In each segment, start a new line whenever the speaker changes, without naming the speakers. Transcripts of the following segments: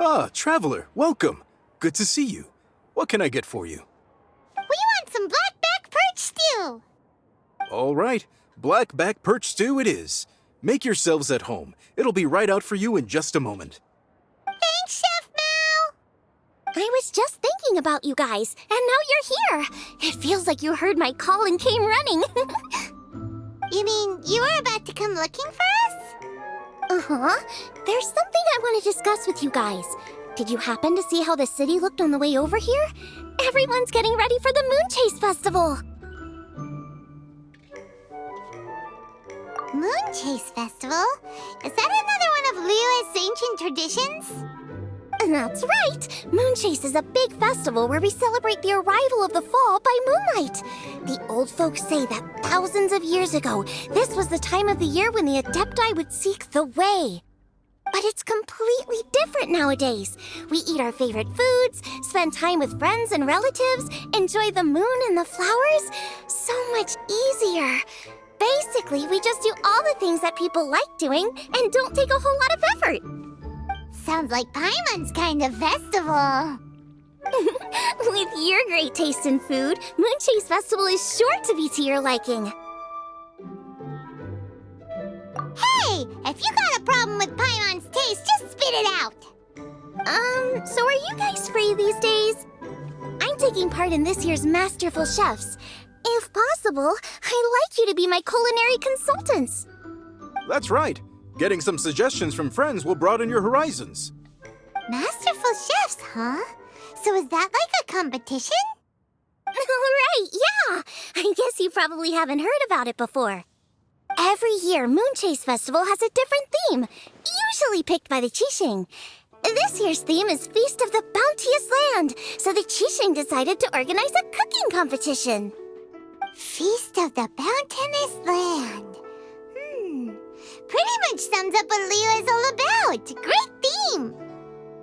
Ah, traveler, welcome. Good to see you. What can I get for you?
We want some blackback perch stew.
All right, blackback perch stew it is. Make yourselves at home. It'll be right out for you in just a moment.
Thanks, Chef Mao.
I was just thinking about you guys, and now you're here. It feels like you heard my call and came running.
You mean you were about to come looking for us?
Uh-huh. There's something I want to discuss with you guys. Did you happen to see how the city looked on the way over here? Everyone's getting ready for the Moon Chase Festival.
Moon Chase Festival? Is that another one of Liyue's ancient traditions?
That's right! Moon Chase is a big festival where we celebrate the arrival of the fall by moonlight. The old folks say that thousands of years ago, this was the time of the year when the Adepti would seek the way. But it's completely different nowadays. We eat our favorite foods, spend time with friends and relatives, enjoy the moon and the flowers. So much easier. Basically, we just do all the things that people like doing and don't take a whole lot of effort.
Sounds like Paimon's kind of festival.
With your great taste in food, Moon Chase Festival is sure to be to your liking.
Hey, if you got a problem with Paimon's taste, just spit it out.
So are you guys free these days? I'm taking part in this year's Masterful Chefs. If possible, I'd like you to be my culinary consultants.
That's right. Getting some suggestions from friends will broaden your horizons.
Masterful chefs, huh? So is that like a competition?
Right, yeah. I guess you probably haven't heard about it before. Every year, Moon Chase Festival has a different theme, usually picked by the Qixing. This year's theme is Feast of the Bounteous Land, so the Qixing decided to organize a cooking competition.
Feast of the Bounteous Land. Pretty much sums up what Liyue is all about. Great theme.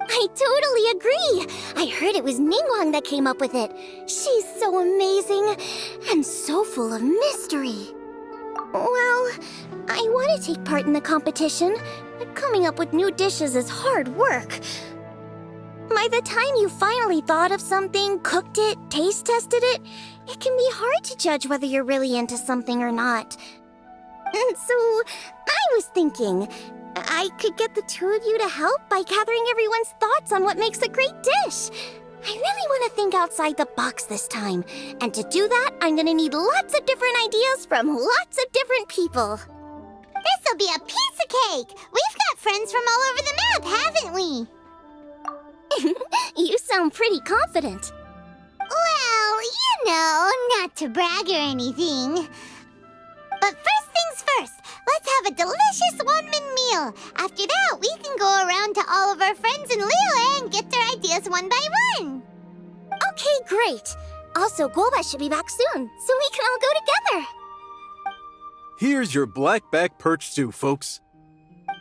I totally agree. I heard it was Ningguang that came up with it. She's so amazing and so full of mystery. Well, I want to take part in the competition, but coming up with new dishes is hard work. By the time you finally thought of something, cooked it, taste tested it, it can be hard to judge whether you're really into something or not. And so, I was thinking, I could get the two of you to help by gathering everyone's thoughts on what makes a great dish. I really want to think outside the box this time. And to do that, I'm going to need lots of different ideas from lots of different people.
This'll be a piece of cake. We've got friends from all over the map, haven't we?
You sound pretty confident.
Well, you know, not to brag or anything. But first things first, let's have a delicious one-min meal. After that, we can go around to all of our friends in Liyue and get their ideas one by one.
Okay, great. Also, Golba should be back soon, so we can all go together.
Here's your blackback perch stew, folks.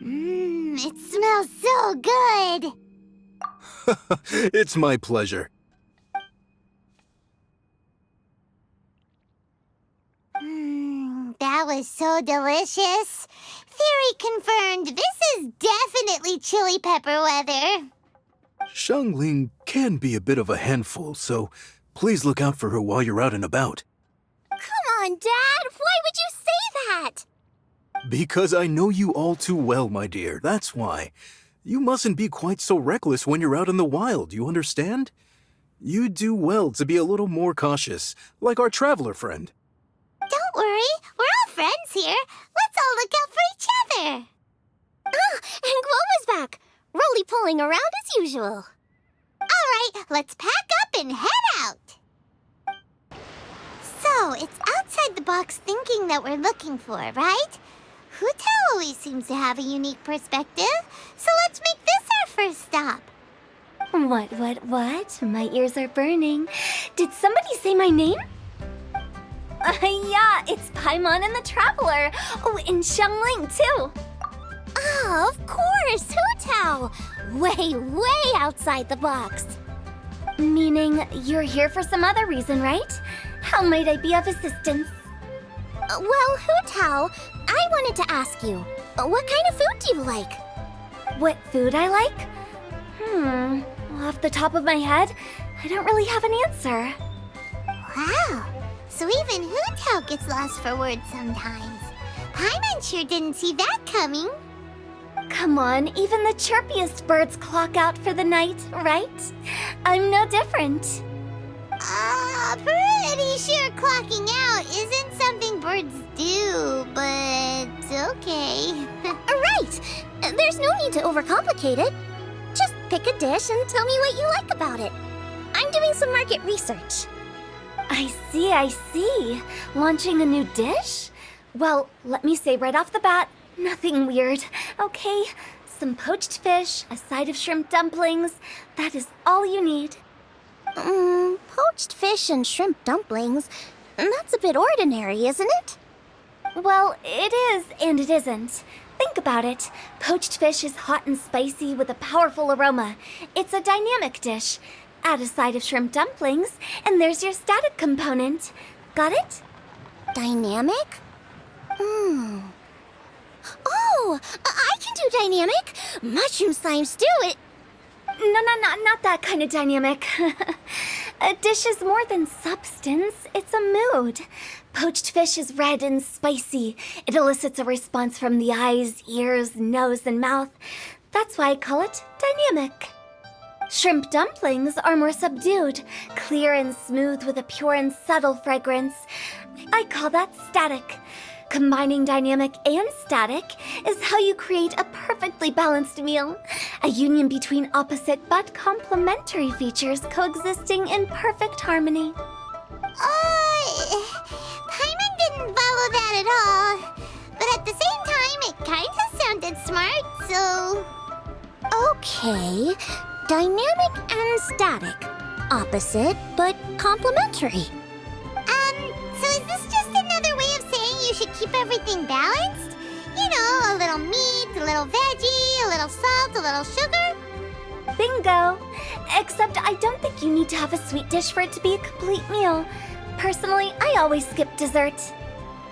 It smells so good.
It's my pleasure.
That was so delicious. Theory confirmed, this is definitely chili pepper weather.
Xiangling can be a bit of a handful, so please look out for her while you're out and about.
Come on, Dad. Why would you say that?
Because I know you all too well, my dear. That's why. You mustn't be quite so reckless when you're out in the wild, you understand? You do well to be a little more cautious, like our traveler friend.
Don't worry, we're all friends here. Let's all look out for each other.
Ah, and Globa's back, roly-poling around as usual.
All right, let's pack up and head out. So, it's outside the box thinking that we're looking for, right? Hu Tao always seems to have a unique perspective, so let's make this our first stop.
What? My ears are burning. Did somebody say my name? Yeah, it's Paimon and the Traveler. Oh, and Xiangling, too. Ah, of course, Hu Tao. Way outside the box. Meaning you're here for some other reason, right? How might I be of assistance? Well, Hu Tao, I wanted to ask you, what kind of food do you like? What food I like? Off the top of my head, I don't really have an answer.
Wow, so even Hootao gets lost for words sometimes. Paimon sure didn't see that coming.
Come on, even the chirpiest birds clock out for the night, right? I'm no different.
Pretty sure clocking out isn't something birds do, but okay.
Right! There's no need to overcomplicate it. Just pick a dish and tell me what you like about it. I'm doing some market research. I see. Launching a new dish? Well, let me say right off the bat, nothing weird, okay? Some poached fish, a side of shrimp dumplings. That is all you need. Poached fish and shrimp dumplings? That's a bit ordinary, isn't it? Well, it is and it isn't. Think about it. Poached fish is hot and spicy with a powerful aroma. It's a dynamic dish. Add a side of shrimp dumplings, and there's your static component. Got it? Dynamic? Oh, I can do dynamic. Mushroom slime stew, No, not that kind of dynamic. A dish is more than substance, it's a mood. Poached fish is red and spicy. It elicits a response from the eyes, ears, nose, and mouth. That's why I call it dynamic. Shrimp dumplings are more subdued, clear and smooth with a pure and subtle fragrance. I call that static. Combining dynamic and static is how you create a perfectly balanced meal. A union between opposite but complementary features coexisting in perfect harmony.
Paimon didn't follow that at all. But at the same time, it kinda sounded smart, so...
Okay, dynamic and static. Opposite but complementary.
So is this just another way of saying you should keep everything balanced? You know, a little meat, a little veggie, a little salt, a little sugar?
Bingo! Except I don't think you need to have a sweet dish for it to be a complete meal. Personally, I always skip dessert.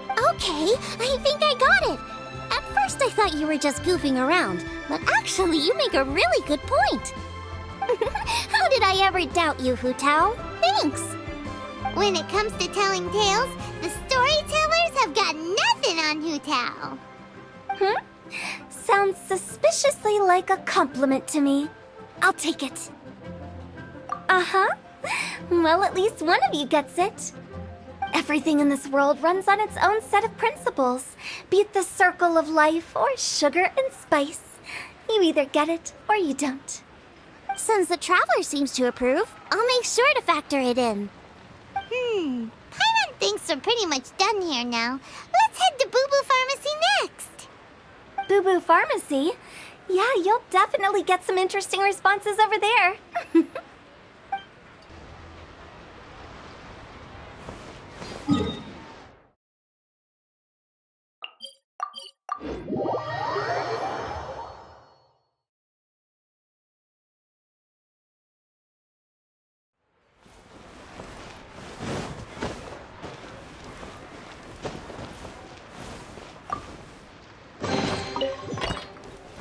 Okay, I think I got it. At first I thought you were just goofing around, but actually you make a really good point. How did I ever doubt you, Hootao? Thanks!
When it comes to telling tales, the storytellers have got nothing on Hootao.
Sounds suspiciously like a compliment to me. I'll take it. Uh-huh. Well, at least one of you gets it. Everything in this world runs on its own set of principles, be it the circle of life or sugar and spice. You either get it or you don't. Since the traveler seems to approve, I'll make sure to factor it in.
Paimon thinks we're pretty much done here now. Let's head to Boo Boo Pharmacy next.
Boo Boo Pharmacy? Yeah, you'll definitely get some interesting responses over there.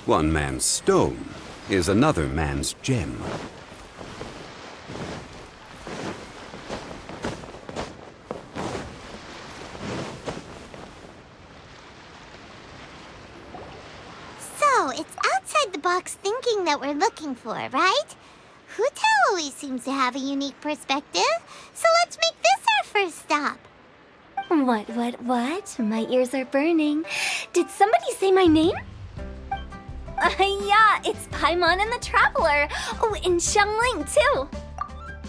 One man's stone is another man's gem.
So, it's outside the box thinking that we're looking for, right? Hootao always seems to have a unique perspective, so let's make this our first stop.
What? My ears are burning. Did somebody say my name? Yeah, it's Paimon and the Traveler. Oh, and Xiangling, too.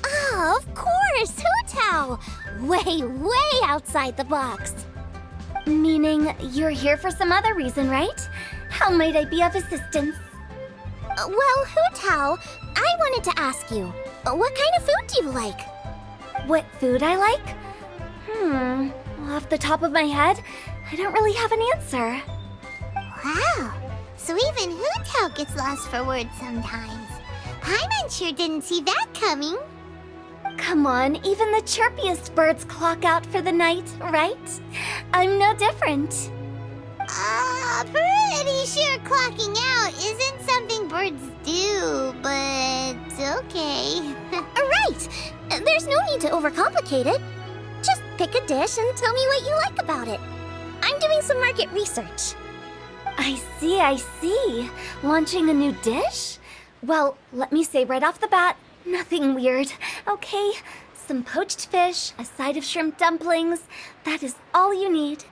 Oh, of course, Hootao. Way outside the box. Meaning you're here for some other reason, right? How might I be of assistance? Well, Hootao, I wanted to ask you, what kind of food do you like? What food I like? Off the top of my head, I don't really have an answer.
Wow, so even Hootao gets lost for words sometimes. Paimon sure didn't see that coming.
Come on, even the chirpiest birds clock out for the night, right? I'm no different.
Pretty sure clocking out isn't something birds do, but okay.
Right! There's no need to overcomplicate it. Just pick a dish and tell me what you like about it. I'm doing some market research.
I see. Launching a new dish? Well, let me say right off the bat, nothing weird, okay? Some poached fish, a side of shrimp dumplings. That is all you need.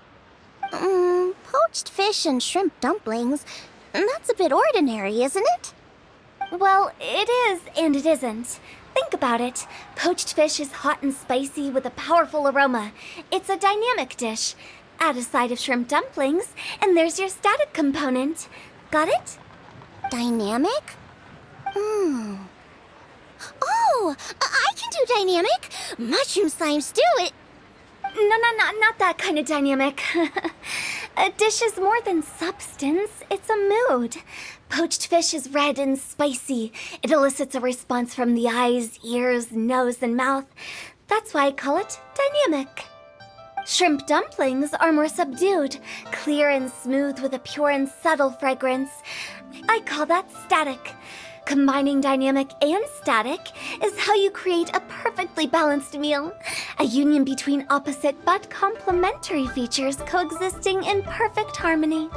Poached fish and shrimp dumplings. That's a bit ordinary, isn't it?
Well, it is and it isn't. Think about it. Poached fish is hot and spicy with a powerful aroma. It's a dynamic dish. Add a side of shrimp dumplings, and there's your static component. Got it?
Dynamic? Oh, I can do dynamic. Mushroom slime stew, it...
No, not that kind of dynamic. A dish is more than substance, it's a mood. Poached fish is red and spicy. It elicits a response from the eyes, ears, nose, and mouth. That's why I call it dynamic. Shrimp dumplings are more subdued, clear and smooth with a pure and subtle fragrance. I call that static. Combining dynamic and static is how you create a perfectly balanced meal. A union between opposite but complementary features coexisting in perfect harmony.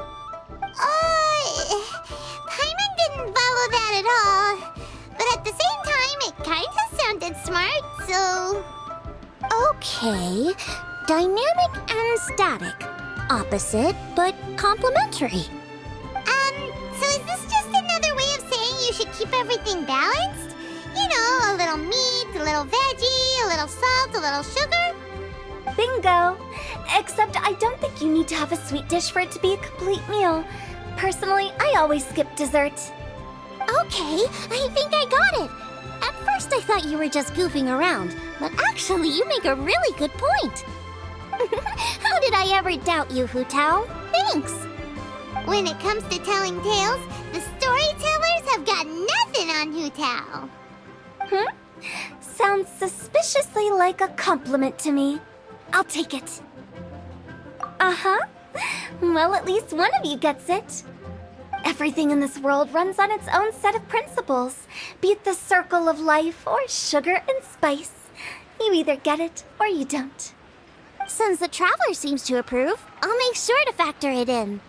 Paimon didn't follow that at all. But at the same time, it kinda sounded smart, so...
Okay, dynamic and static. Opposite, but complementary.
So is this just another way of saying you should keep everything balanced? You know, a little meat, a little veggie, a little salt, a little sugar?
Bingo! Except I don't think you need to have a sweet dish for it to be a complete meal. Personally, I always skip dessert.
Okay, I think I got it. At first I thought you were just goofing around, but actually you make a really good point. How did I ever doubt you, Hu Tao? Thanks.
When it comes to telling tales, the storytellers have got nothing on Hu Tao.
Sounds suspiciously like a compliment to me. I'll take it. Uh-huh. Well, at least one of you gets it. Everything in this world runs on its own set of principles, be it the circle of life or sugar and spice. You either get it or you don't.
Since the traveler seems to approve, I'll make sure to factor it in.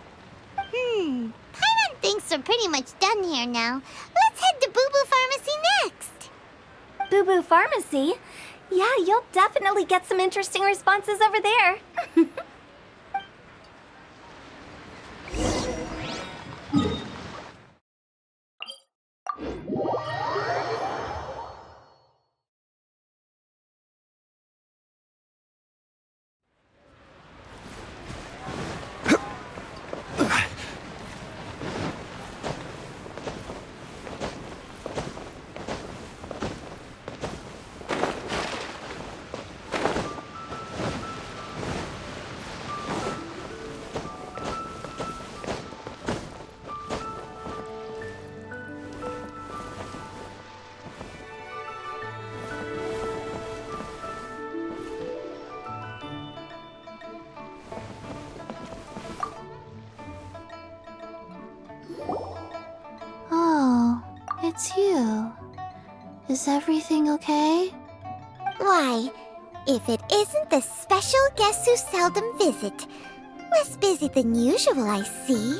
Paimon thinks we're pretty much done here now. Let's head to Boo Boo Pharmacy next.
Boo Boo Pharmacy? Yeah, you'll definitely get some interesting responses over there.
It's you. Is everything okay?
Why, if it isn't the special guest who seldom visit. Less busy than usual, I see.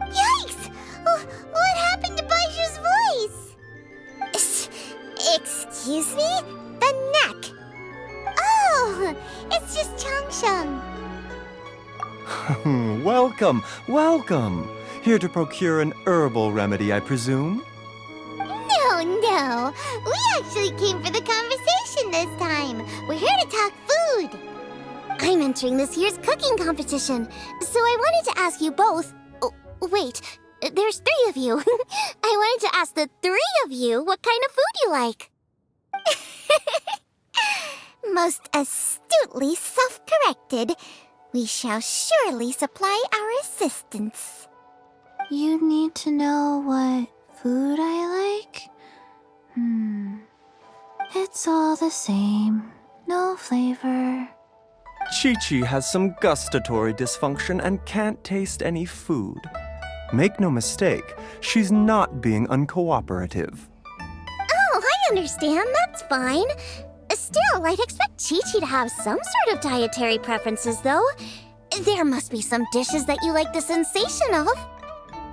Yikes! What happened to Baiju's voice? Excuse me? The neck. Oh, it's just Changsheng.
Welcome. Here to procure an herbal remedy, I presume?
No. We actually came for the conversation this time. We're here to talk food.
I'm entering this year's cooking competition, so I wanted to ask you both... Oh, wait, there's 3 of you. I wanted to ask the 3 of you what kind of food you like.
Most astutely self-corrected. We shall surely supply our assistance.
You need to know what food I like? It's all the same. No flavor.
Chi-Chi has some gustatory dysfunction and can't taste any food. Make no mistake, she's not being uncooperative.
Oh, I understand. That's fine. Still, I'd expect Chi-Chi to have some sort of dietary preferences, though. There must be some dishes that you like the sensation of.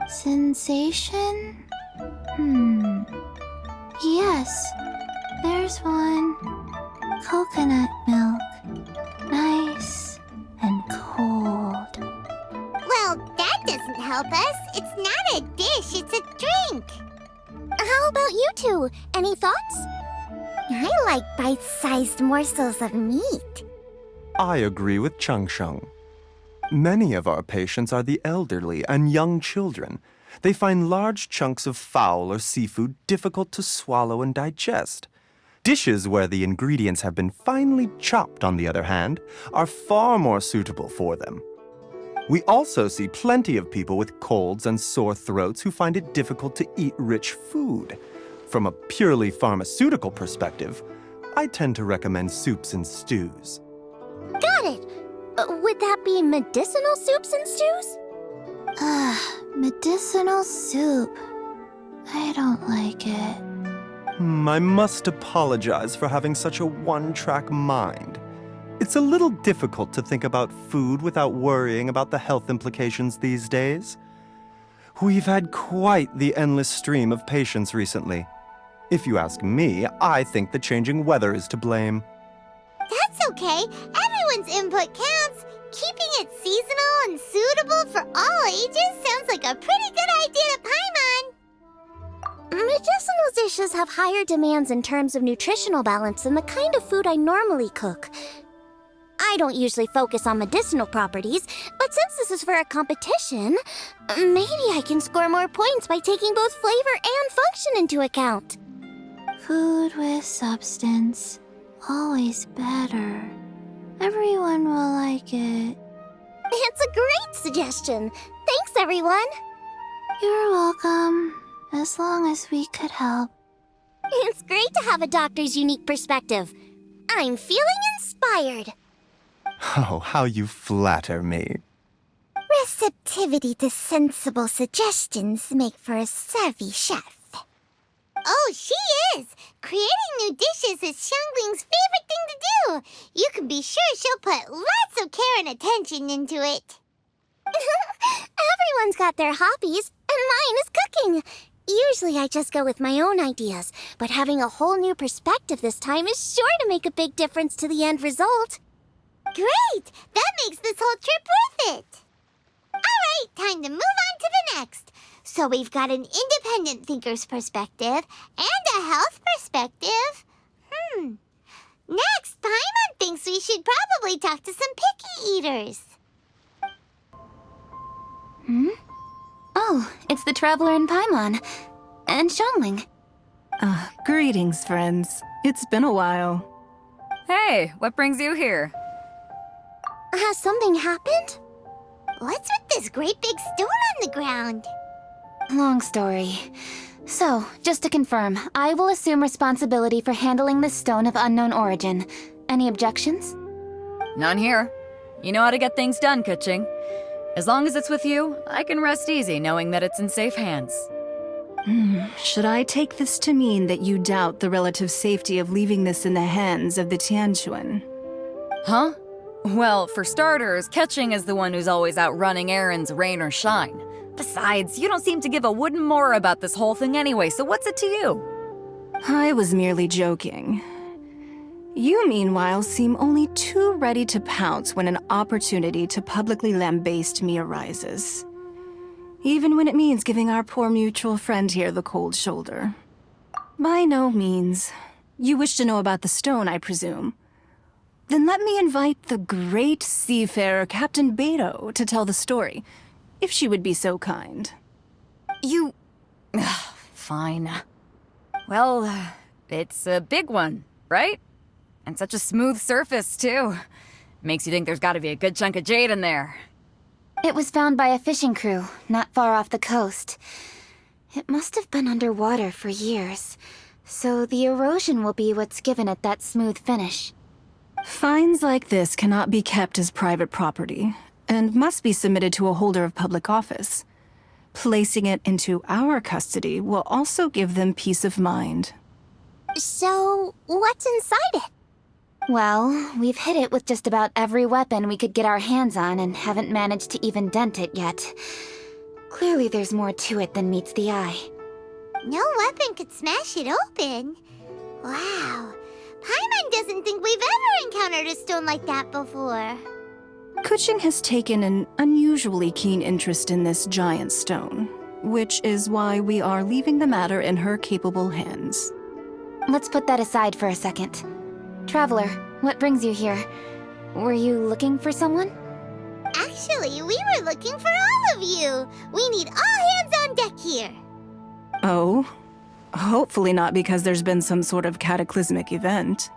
Sensation? Yes, there's one. Coconut milk. Nice and cold.
Well, that doesn't help us. It's not a dish, it's a drink.
How about you two? Any thoughts?
I like bite-sized morsels of meat.
I agree with Chung Sheng. Many of our patients are the elderly and young children. They find large chunks of fowl or seafood difficult to swallow and digest. Dishes where the ingredients have been finely chopped, on the other hand, are far more suitable for them. We also see plenty of people with colds and sore throats who find it difficult to eat rich food. From a purely pharmaceutical perspective, I tend to recommend soups and stews.
Got it. Would that be medicinal soups and stews?
Medicinal soup. I don't like it.
I must apologize for having such a one-track mind. It's a little difficult to think about food without worrying about the health implications these days. We've had quite the endless stream of patients recently. If you ask me, I think the changing weather is to blame.
That's okay. Everyone's input counts. Keeping it seasonal and suitable for all ages sounds like a pretty good idea to Paimon.
Medicinal dishes have higher demands in terms of nutritional balance than the kind of food I normally cook. I don't usually focus on medicinal properties, but since this is for a competition, maybe I can score more points by taking both flavor and function into account.
Food with substance. Always better. Everyone will like it.
It's a great suggestion. Thanks, everyone.
You're welcome. As long as we could help.
It's great to have a doctor's unique perspective. I'm feeling inspired.
Oh, how you flatter me.
Receptivity to sensible suggestions make for a savvy chef. Oh, she is! Creating new dishes is Xiangling's favorite thing to do. You can be sure she'll put lots of care and attention into it.
Everyone's got their hobbies, and mine is cooking. Usually I just go with my own ideas, but having a whole new perspective this time is sure to make a big difference to the end result.
Great! That makes this whole trip worth it. All right, time to move on to the next. So we've got an independent thinker's perspective and a health perspective. Next, Paimon thinks we should probably talk to some picky eaters.
Oh, it's the Traveler and Paimon. And Xiangling.
Greetings, friends. It's been a while.
Hey, what brings you here?
Has something happened?
What's with this great big stone on the ground?
Long story. So, just to confirm, I will assume responsibility for handling this stone of unknown origin. Any objections?
None here. You know how to get things done, Kuching. As long as it's with you, I can rest easy knowing that it's in safe hands.
Should I take this to mean that you doubt the relative safety of leaving this in the hands of the Tianquan?
Huh? Well, for starters, Kuching is the one who's always out running errands, rain or shine. Besides, you don't seem to give a wooden more about this whole thing anyway, so what's it to you?
I was merely joking. You, meanwhile, seem only too ready to pounce when an opportunity to publicly lambaste me arises. Even when it means giving our poor mutual friend here the cold shoulder. By no means. You wish to know about the stone, I presume. Then let me invite the great seafarer Captain Beto to tell the story, if she would be so kind.
You... Fine. Well, it's a big one, right? And such a smooth surface, too. Makes you think there's gotta be a good chunk of jade in there.
It was found by a fishing crew, not far off the coast. It must have been underwater for years, so the erosion will be what's given it that smooth finish.
Finds like this cannot be kept as private property and must be submitted to a holder of public office. Placing it into our custody will also give them peace of mind.
So, what's inside it?
Well, we've hit it with just about every weapon we could get our hands on and haven't managed to even dent it yet. Clearly there's more to it than meets the eye.
No weapon could smash it open. Wow. Paimon doesn't think we've ever encountered a stone like that before.
Kuching has taken an unusually keen interest in this giant stone, which is why we are leaving the matter in her capable hands.
Let's put that aside for a second. Traveler, what brings you here? Were you looking for someone?
Actually, we were looking for all of you. We need all hands on deck here.
Oh? Hopefully not because there's been some sort of cataclysmic event.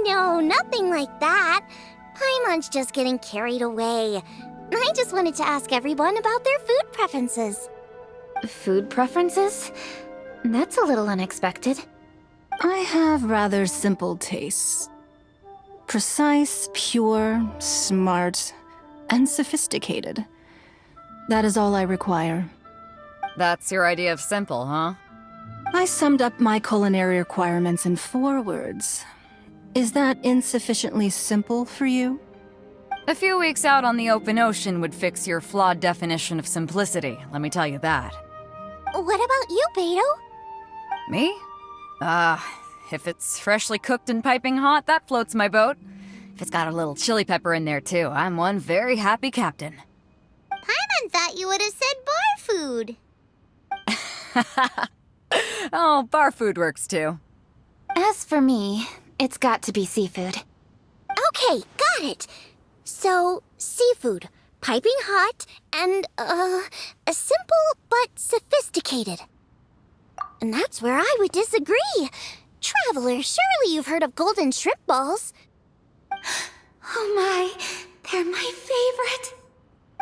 No, nothing like that. Paimon's just getting carried away. I just wanted to ask everyone about their food preferences.
Food preferences? That's a little unexpected.
I have rather simple tastes. Precise, pure, smart, and sophisticated. That is all I require.
That's your idea of simple, huh?
I summed up my culinary requirements in 4 words. Is that insufficiently simple for you?
A few weeks out on the open ocean would fix your flawed definition of simplicity, let me tell you that.
What about you, Beto?
Me? If it's freshly cooked and piping hot, that floats my boat. If it's got a little chili pepper in there too, I'm one very happy captain.
Paimon thought you would have said bar food.
Oh, bar food works too.
As for me, it's got to be seafood.
Okay, got it. So, seafood, piping hot, and, simple but sophisticated. And that's where I would disagree. Traveler, surely you've heard of golden shrimp balls.
Oh my, they're my favorite.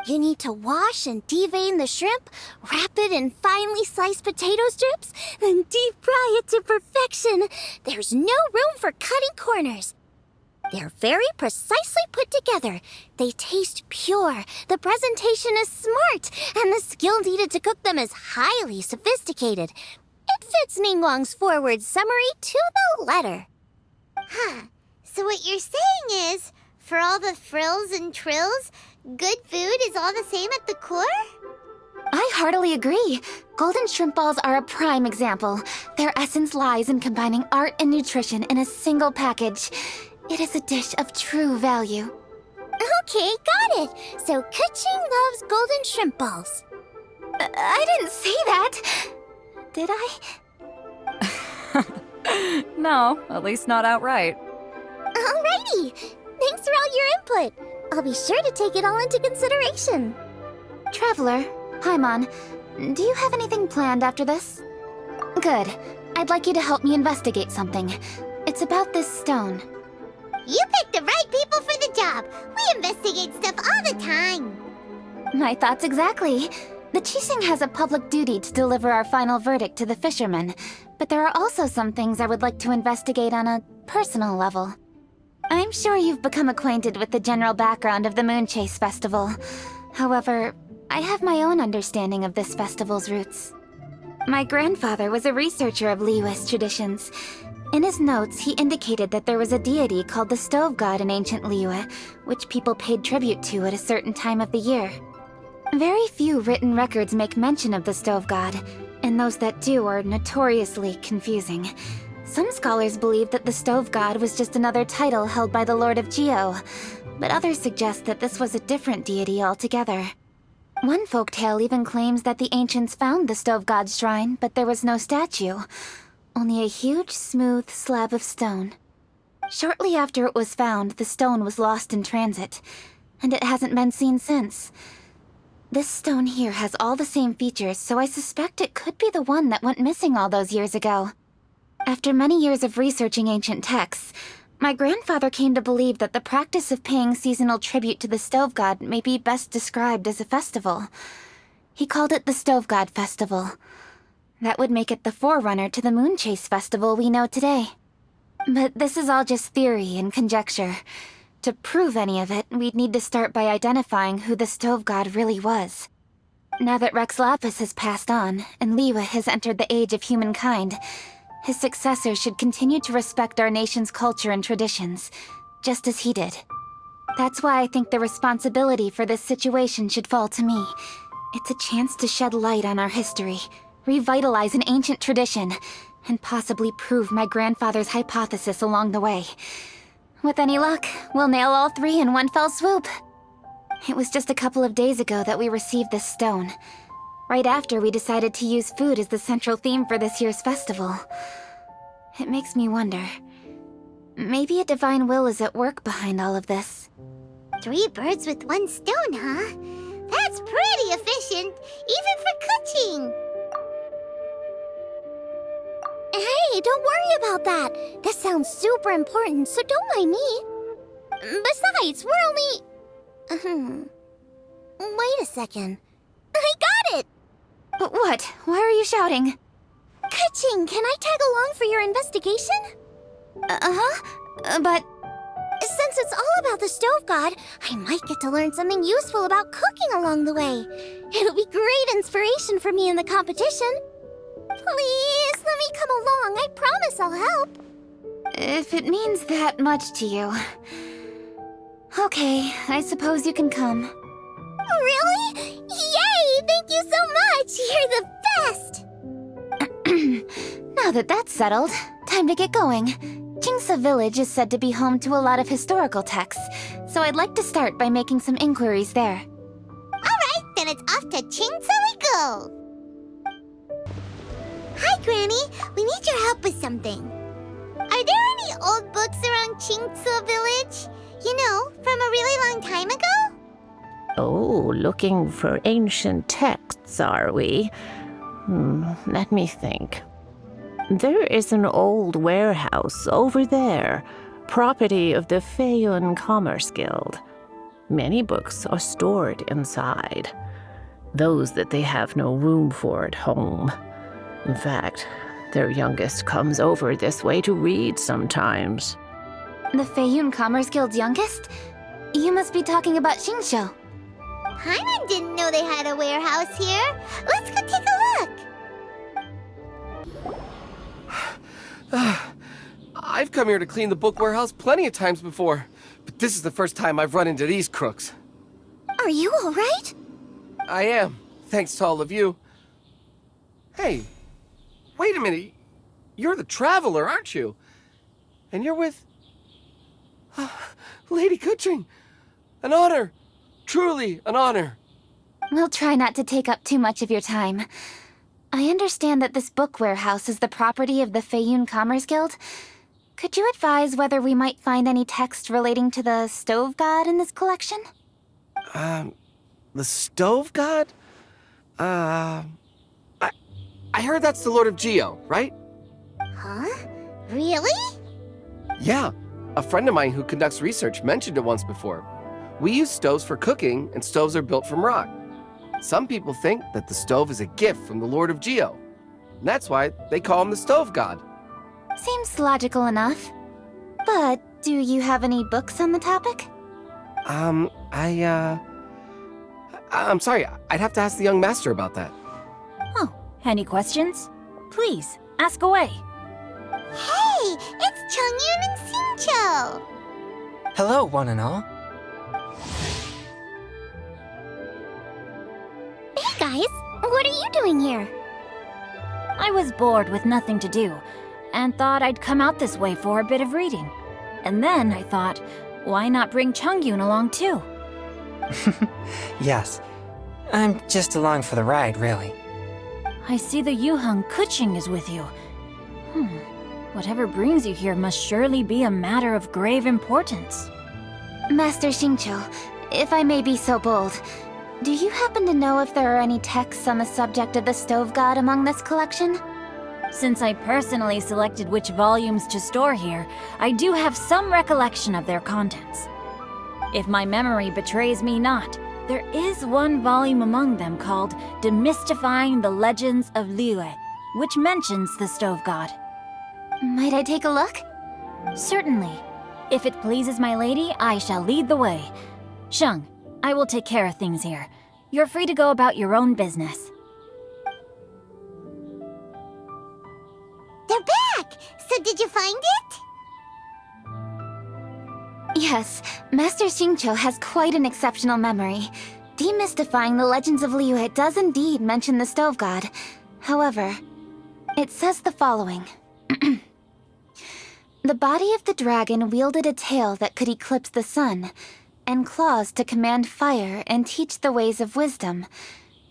You need to wash and devein the shrimp, wrap it in finely sliced potato strips, then deep fry it to perfection. There's no room for cutting corners. They're very precisely put together. They taste pure, the presentation is smart, and the skill needed to cook them is highly sophisticated. It fits Ningguang's forward summary to the letter.
Huh. So what you're saying is, for all the frills and trills, good food is all the same at the core?
I heartily agree. Golden shrimp balls are a prime example. Their essence lies in combining art and nutrition in a single package. It is a dish of true value.
Okay, got it. So Kuching loves golden shrimp balls.
I didn't say that. Did I?
No, at least not outright.
Alrighty. Thanks for all your input. I'll be sure to take it all into consideration.
Traveler, Paimon, do you have anything planned after this? Good. I'd like you to help me investigate something. It's about this stone.
You picked the right people for the job. We investigate stuff all the time.
My thoughts exactly. The Qixing has a public duty to deliver our final verdict to the fishermen, but there are also some things I would like to investigate on a personal level. I'm sure you've become acquainted with the general background of the Moon Chase Festival. However, I have my own understanding of this festival's roots. My grandfather was a researcher of Liyue's traditions. In his notes, he indicated that there was a deity called the Stove God in ancient Liyue, which people paid tribute to at a certain time of the year. Very few written records make mention of the Stove God, and those that do are notoriously confusing. Some scholars believe that the Stove God was just another title held by the Lord of Geo, but others suggest that this was a different deity altogether. One folktale even claims that the ancients found the Stove God's shrine, but there was no statue, only a huge, smooth slab of stone. Shortly after it was found, the stone was lost in transit, and it hasn't been seen since. This stone here has all the same features, so I suspect it could be the one that went missing all those years ago. After many years of researching ancient texts, my grandfather came to believe that the practice of paying seasonal tribute to the Stove God may be best described as a festival. He called it the Stove God Festival. That would make it the forerunner to the Moon Chase Festival we know today. But this is all just theory and conjecture. To prove any of it, we'd need to start by identifying who the stove god really was. Now that Rex Lapis has passed on, and Liwa has entered the age of humankind, his successors should continue to respect our nation's culture and traditions, just as he did. That's why I think the responsibility for this situation should fall to me. It's a chance to shed light on our history, revitalize an ancient tradition, and possibly prove my grandfather's hypothesis along the way. With any luck, we'll nail all three in one fell swoop. It was just a couple of days ago that we received this stone. Right after we decided to use food as the central theme for this year's festival. It makes me wonder. Maybe a divine will is at work behind all of this.
3 birds with 1 stone, huh? That's pretty efficient, even for cooking.
Hey, don't worry about that. This sounds super important, so don't mind me. Besides, we're only... Wait a second. I got it!
What? Why are you shouting?
Ka-ching, can I tag along for your investigation?
But...
Since it's all about the stove god, I might get to learn something useful about cooking along the way. It'll be great inspiration for me in the competition. Please, let me come along. I promise I'll help.
if it means that much to you... Okay, I suppose you can come.
Really? Yay! Thank you so much! You're the best!
Now that that's settled, time to get going. Jingsa Village is said to be home to a lot of historical texts, so I'd like to start by making some inquiries there.
Alright, then it's off to Chingsa we go! Hi, Granny. We need your help with something. Are there any old books around Chingsa Village? You know, from a really long time ago?
Oh, looking for ancient texts, are we? Let me think. There is an old warehouse over there, property of the Feiyun Commerce Guild. Many books are stored inside, those that they have no room for at home. In fact, their youngest comes over this way to read sometimes.
The Feiyun Commerce Guild's youngest? You must be talking about Xingqiu.
Paimon didn't know they had a warehouse here. Let's go take a look.
I've come here to clean the book warehouse plenty of times before, but this is the first time I've run into these crooks.
Are you all right?
I am, thanks to all of you. Hey, wait a minute. You're the traveler, aren't you? And you're with... Lady Kuching. An honor. Truly an honor.
We'll try not to take up too much of your time. I understand that this book warehouse is the property of the Feiyun Commerce Guild. Could you advise whether we might find any text relating to the stove god in this collection?
The stove god? I heard that's the Lord of Geo, right?
Huh? Really?
Yeah, a friend of mine who conducts research mentioned it once before. We use stoves for cooking, and stoves are built from rock. Some people think that the stove is a gift from the Lord of Geo. And that's why they call him the stove god.
Seems logical enough. But do you have any books on the topic?
I'm sorry, I'd have to ask the young master about that.
Oh, any questions? Please, ask away.
Hey, it's Chongyun and Xingqiu.
Hello, one and all.
Hey guys, what are you doing here?
I was bored with nothing to do, and thought I'd come out this way for a bit of reading. And then I thought, why not bring Chongyun along too?
Yes, I'm just along for the ride, really.
I see the Yuheng Kuching is with you. Whatever brings you here must surely be a matter of grave importance.
Master Xingqiu, if I may be so bold, do you happen to know if there are any texts on the subject of the stove god among this collection?
Since I personally selected which volumes to store here, I do have some recollection of their contents. If my memory betrays me not, there is one volume among them called Demystifying the Legends of Liyue, which mentions the stove god.
Might I take a look?
Certainly. If it pleases my lady, I shall lead the way. Sheng, I will take care of things here. You're free to go about your own business.
They're back! So did you find it?
Yes, Master Xingqiu has quite an exceptional memory. Demystifying the legends of Liyue does indeed mention the stove god. However, it says the following. The body of the dragon wielded a tail that could eclipse the sun, and claws to command fire and teach the ways of wisdom.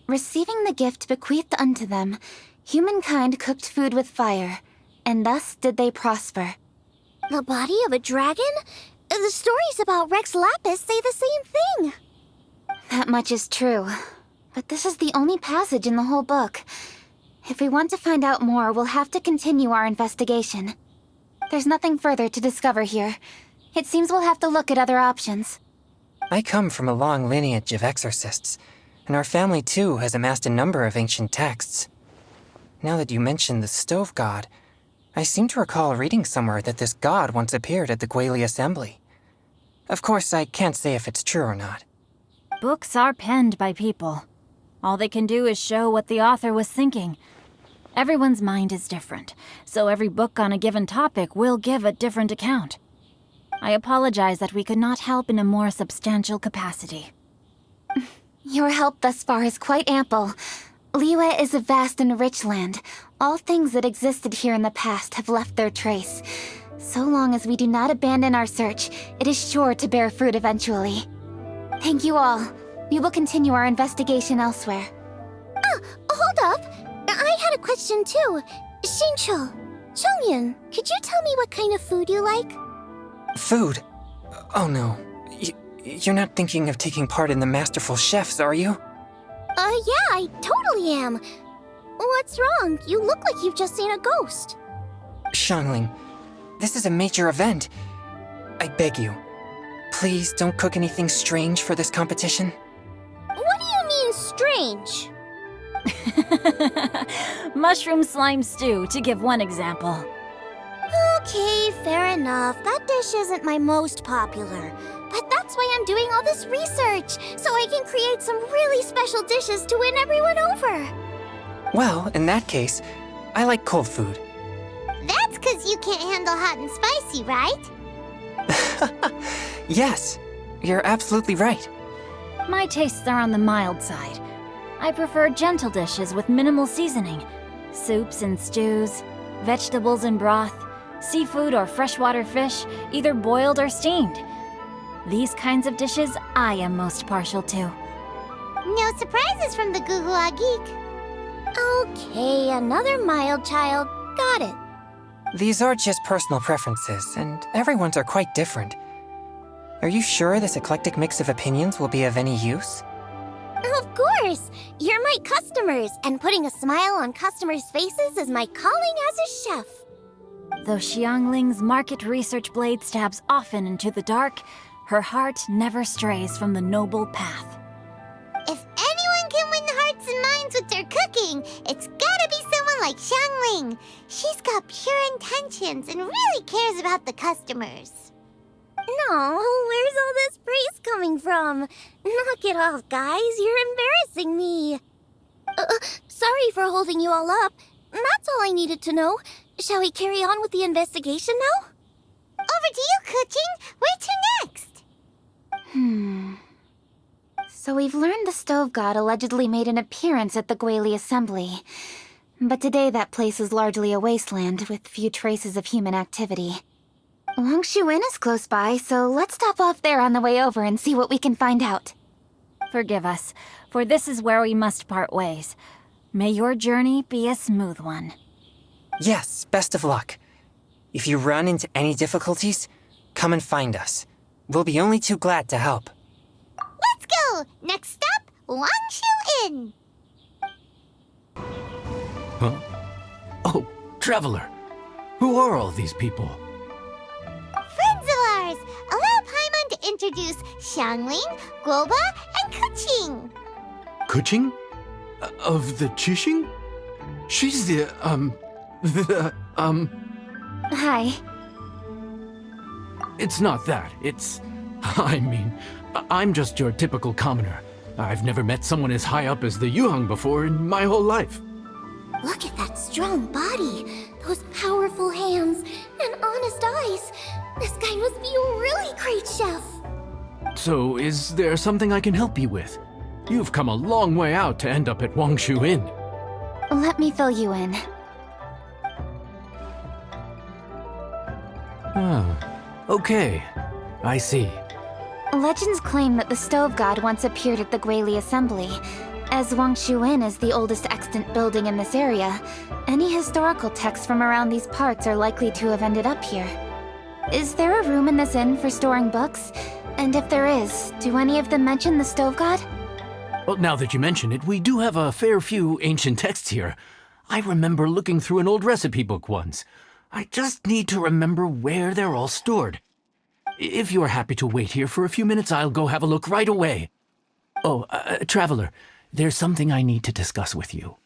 Receiving the gift bequeathed unto them, humankind cooked food with fire, and thus did they prosper.
The body of a dragon? The stories about Rex Lapis say the same thing.
That much is true, but this is the only passage in the whole book. If we want to find out more, we'll have to continue our investigation. There's nothing further to discover here. It seems we'll have to look at other options.
I come from a long lineage of exorcists, and our family too has amassed a number of ancient texts. Now that you mention the stove god, I seem to recall reading somewhere that this god once appeared at the Guili Assembly. Of course, I can't say if it's true or not.
Books are penned by people. All they can do is show what the author was thinking. Everyone's mind is different, so every book on a given topic will give a different account. I apologize that we could not help in a more substantial capacity.
Your help thus far is quite ample. Liyue is a vast and rich land. All things that existed here in the past have left their trace. So long as we do not abandon our search, it is sure to bear fruit eventually. Thank you all. We will continue our investigation elsewhere.
Ah, hold up. I had a question too. Xingqiu, Chongyun, could you tell me what kind of food you like?
Food? Oh no. You're not thinking of taking part in the Masterful Chefs, are you?
Yeah, I totally am. What's wrong? You look like you've just seen a ghost.
Xiangling, this is a major event. I beg you, please don't cook anything strange for this competition.
What do you mean, strange?
Mushroom slime stew, to give one example.
Okay, fair enough. That dish isn't my most popular. But that's why I'm doing all this research, so I can create some really special dishes to win everyone over.
Well, in that case, I like cold food.
That's because you can't handle hot and spicy, right?
Yes, you're absolutely right.
My tastes are on the mild side. I prefer gentle dishes with minimal seasoning. Soups and stews, vegetables and broth, seafood or freshwater fish, either boiled or steamed. These kinds of dishes I am most partial to.
No surprises from the Guhua Geek.
Okay, another mild child. Got it.
These are just personal preferences, and everyone's are quite different. Are you sure this eclectic mix of opinions will be of any use?
Of course! You're my customers, and putting a smile on customers' faces is my calling as a chef.
Though Xiangling's market research blade stabs often into the dark, her heart never strays from the noble path.
If anyone can win hearts and minds with their cooking, it's gotta be someone like Xiangling. She's got pure intentions and really cares about the customers.
No, where's all this praise coming from? Knock it off, guys. You're embarrassing me. Sorry for holding you all up. That's all I needed to know. Shall we carry on with the investigation now?
Over to you, Kuching. Where to next?
So we've learned the stove god allegedly made an appearance at the Guili Assembly. But today that place is largely a wasteland with few traces of human activity. Longshu Inn is close by, so let's stop off there on the way over and see what we can find out.
Forgive us, for this is where we must part ways. May your journey be a smooth one.
Yes, best of luck. If you run into any difficulties, come and find us. We'll be only too glad to help.
Let's go! Next stop, Longshu Inn.
Huh? Oh, Traveler. Who are all these people?
Friends of ours! Allow Paimon to introduce Xiangling, Guoba, and Kuching.
Kuching? Of the Chishing? She's
Hi.
It's not that. I mean, I'm just your typical commoner. I've never met someone as high up as the Yuheng before in my whole life.
Look at that strong body, those powerful hands, and honest eyes. This guy must be a really great chef.
So, is there something I can help you with? You've come a long way out to end up at Wangshu Inn.
Let me fill you in.
Oh, okay. I see.
Legends claim that the Stove God once appeared at the Guili Assembly. As Wangshu Inn is the oldest extant building in this area, any historical texts from around these parts are likely to have ended up here. Is there a room in this inn for storing books? And if there is, do any of them mention the Stove God?
Well, now that you mention it, we do have a fair few ancient texts here. I remember looking through an old recipe book once. I just need to remember where they're all stored. If you are happy to wait here for a few minutes, I'll go have a look right away. Oh, Traveler, there's something I need to discuss with you.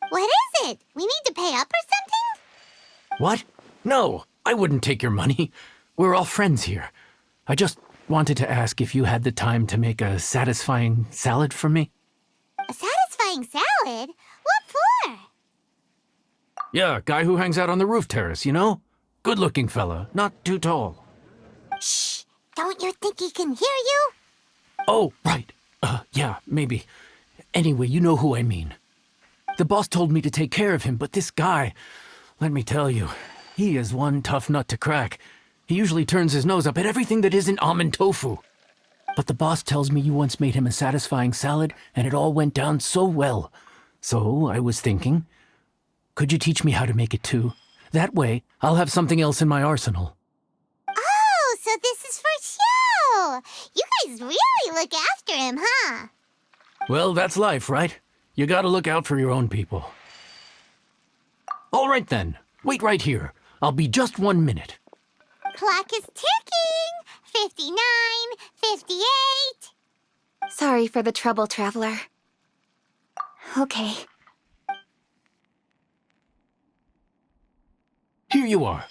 What is it? We need to pay up or something?
What? No, I wouldn't take your money. We're all friends here. I just wanted to ask if you had the time to make a satisfying salad for me.
A satisfying salad? What for?
Yeah, guy who hangs out on the roof terrace, you know? Good-looking fella, not too tall.
Shh! Don't you think he can hear you?
Oh, right. Yeah, maybe. Anyway, you know who I mean. The boss told me to take care of him, but this guy, let me tell you, he is one tough nut to crack. He usually turns his nose up at everything that isn't almond tofu. But the boss tells me you once made him a satisfying salad, and it all went down so well. So I was thinking, could you teach me how to make it too? That way, I'll have something else in my arsenal.
Oh, so this is for show! You guys really look after him, huh?
Well, that's life, right? You gotta look out for your own people. All right then, wait right here. I'll be just 1 minute.
Clock is ticking! 59, 58...
Sorry for the trouble, Traveler. Okay.
Here you are.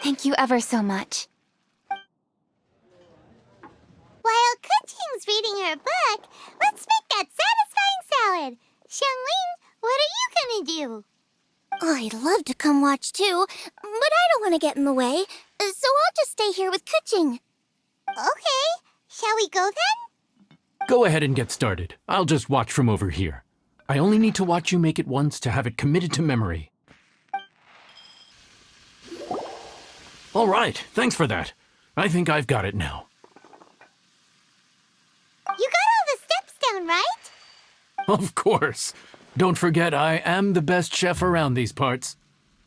Thank you ever so much.
While Kuching's reading her book, let's make that satisfying salad. Xiangling, what are you gonna do?
I'd love to come watch too, but I don't want to get in the way, so I'll just stay here with Kuching.
Okay, shall we go then?
Go ahead and get started. I'll just watch from over here. I only need to watch you make it once to have it committed to memory. All right, thanks for that. I think I've got it now.
You got all the steps down, right?
Of course. Don't forget, I am the best chef around these parts.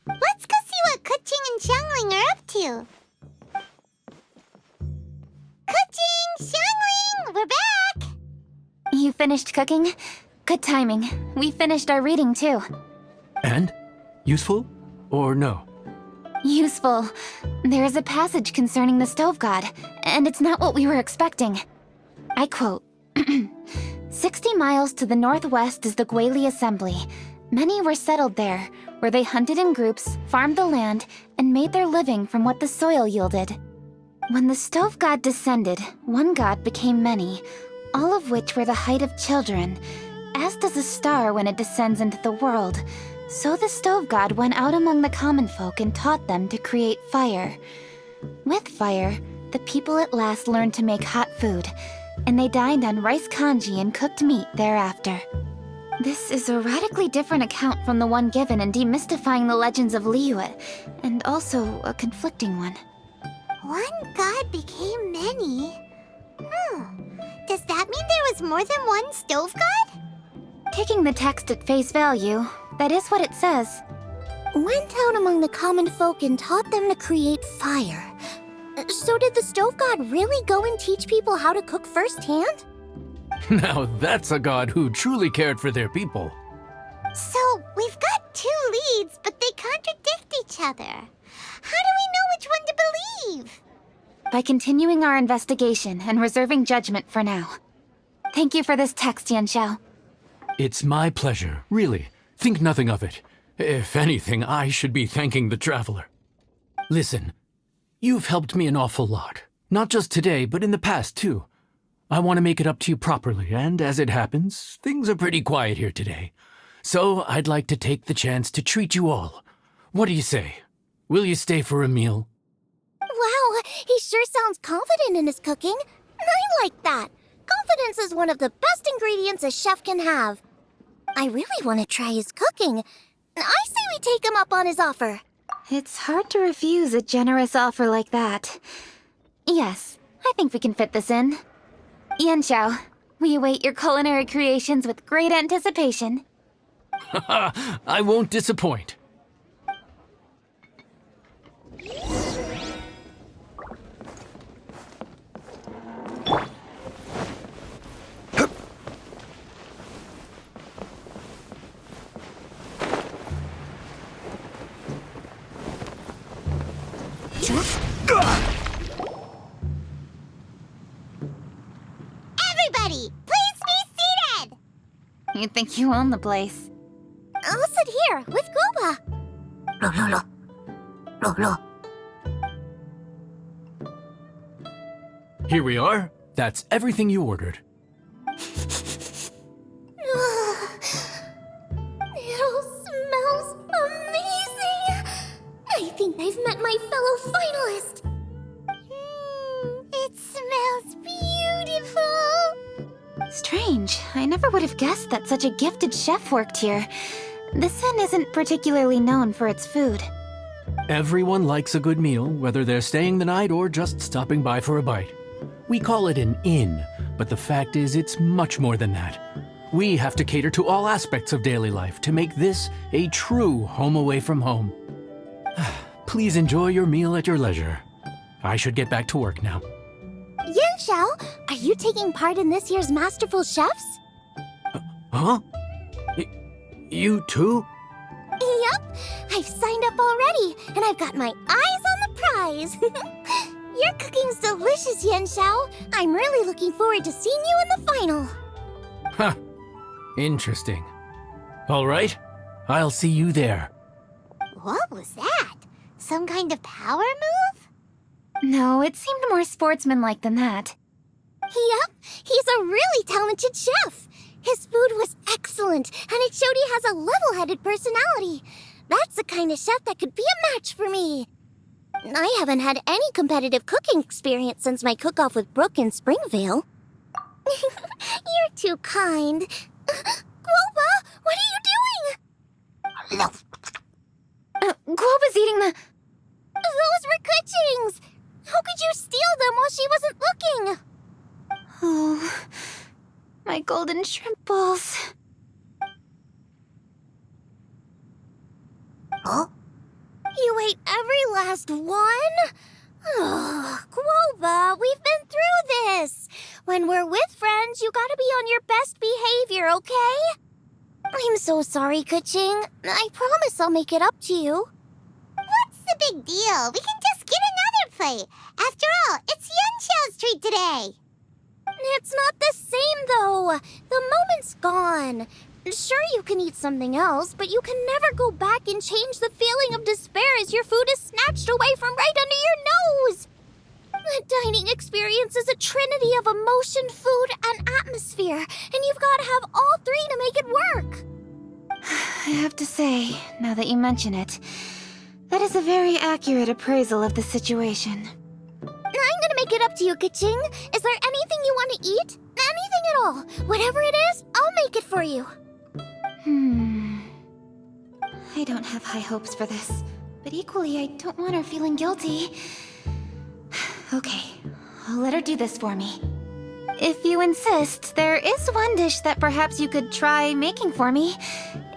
Let's go see what Kuching and Xiangling are up to. Kuching! Xiangling! We're back!
You finished cooking? Good timing. We finished our reading too.
And? Useful? Or no?
Useful. There is a passage concerning the Stove God, and it's not what we were expecting. I quote, 60 miles to the northwest is the Guili Assembly. Many were settled there, where they hunted in groups, farmed the land, and made their living from what the soil yielded. When the Stove God descended, one god became many, all of which were the height of children. As does a star when it descends into the world, so the Stove God went out among the common folk and taught them to create fire. With fire, the people at last learned to make hot food, and they dined on rice congee and cooked meat thereafter. This is a radically different account from the one given in Demystifying the Legends of Liyue, and also a conflicting one.
One god became many? Does that mean there was more than one Stove God?
Taking the text at face value, that is what it says.
Went out among the common folk and taught them to create fire. So did the Stove God really go and teach people how to cook firsthand?
Now that's a god who truly cared for their people.
So, we've got two leads, but they contradict each other. How do we know which one to believe?
By continuing our investigation and reserving judgment for now. Thank you for this text, Yanxiao.
It's my pleasure, really. Think nothing of it. If anything, I should be thanking the Traveler. Listen, You've helped me an awful lot. Not just today, but in the past, too. I want to make it up to you properly, and as it happens, things are pretty quiet here today. So I'd like to take the chance to treat you all. What do you say? Will you stay for a meal?
Wow, he sure sounds confident in his cooking. I like that. Confidence is one of the best ingredients a chef can have. I really want to try his cooking. I say we take him up on his offer.
It's hard to refuse a generous offer like that. Yes, I think we can fit this in. Yanxiao, we await your culinary creations with great anticipation.
I won't disappoint.
Everybody, please be seated!
You think you own the place?
I'll sit here with Guoba.
Here we are. That's everything you ordered.
It all smells amazing. I think I've met my fellow finalist.
It smells beautiful.
Strange. I never would have guessed that such a gifted chef worked here. This inn isn't particularly known for its food.
Everyone likes a good meal, whether they're staying the night or just stopping by for a bite. We call it an inn, but the fact is it's much more than that. We have to cater to all aspects of daily life to make this a true home away from home. Please enjoy your meal at your leisure. I should get back to work now.
Yanxiao, are you taking part in this year's Masterful Chefs?
Huh? You too?
Yep, I've signed up already, and I've got my eyes on the prize. Your cooking's delicious, Yanxiao. I'm really looking forward to seeing you in the final.
Huh. Interesting. All right, I'll see you there.
What was that? Some kind of power move?
No, it seemed more sportsmanlike than that.
Yep, he's a really talented chef. His food was excellent, and it showed he has a level-headed personality. That's the kind of chef that could be a match for me. I haven't had any competitive cooking experience since my cook-off with Brooke in Springvale. You're too kind. Guoba, what are you doing?
Guoba's eating the...
Those were Kuching's! How could you steal them while she wasn't looking?
Oh, my golden shrimp balls.
Huh? You ate every last one? Oh, Guoba, we've been through this. When we're with friends, you gotta be on your best behavior, okay? I'm so sorry, Kuching. I promise I'll make it up to you.
What's the big deal? We can just get another plate. After all, it's Yanxiao's treat today.
It's not the same, though. The moment's gone. Sure, you can eat something else, but you can never go back and change the feeling of despair as your food is snatched away from right under your nose. The dining experience is a trinity of emotion, food, and atmosphere, and you've got to have all three to make it work.
I have to say, now that you mention it, that is a very accurate appraisal of the situation.
I'm gonna make it up to you, Kuching. Is there anything you want to eat? Anything at all. Whatever it is, I'll make it for you.
I don't have high hopes for this, but equally I don't want her feeling guilty. Okay, I'll let her do this for me. If you insist, there is one dish that perhaps you could try making for me.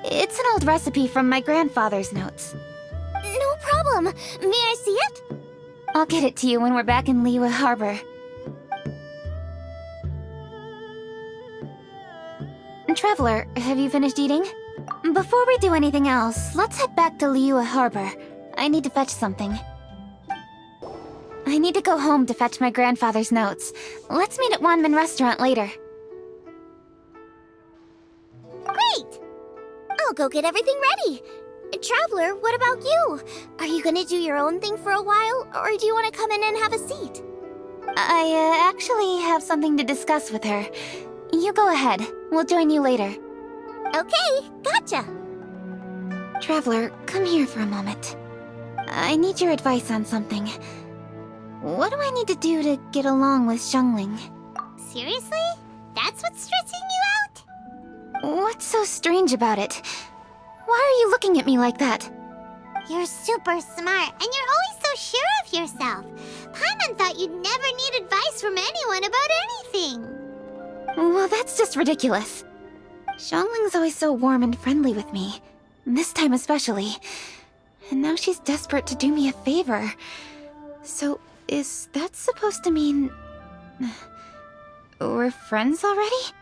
It's an old recipe from my grandfather's notes.
No problem. May I see it?
I'll get it to you when we're back in Liyue Harbor. Traveler, have you finished eating? Before we do anything else, let's head back to Liyue Harbor. I need to fetch something. I need to go home to fetch my grandfather's notes. Let's meet at Wanmin Restaurant later.
Great! I'll go get everything ready. Traveler, what about you? Are you gonna do your own thing for a while, or do you want to come in and have a seat?
I actually have something to discuss with her. You go ahead. We'll join you later.
Okay, gotcha.
Traveler, come here for a moment. I need your advice on something. What do I need to do to get along with Xiangling?
Seriously? That's what's stressing you out?
What's so strange about it? Why are you looking at me like that?
You're super smart, and you're always so sure of yourself. Paimon thought you'd never need advice from anyone about anything.
Well, that's just ridiculous. Xiangling's always so warm and friendly with me. This time especially. And now she's desperate to do me a favor. So, is that supposed to mean... we're friends already?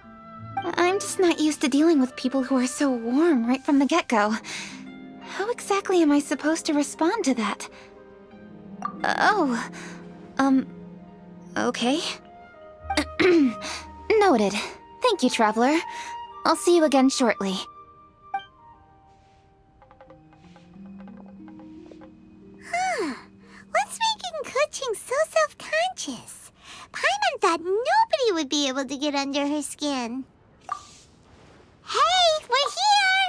I'm just not used to dealing with people who are so warm right from the get-go. How exactly am I supposed to respond to that? Okay. Noted. Thank you, Traveler. I'll see you again shortly.
What's making Kuching so self-conscious? Paimon thought nobody would be able to get under her skin. Hey, we're here!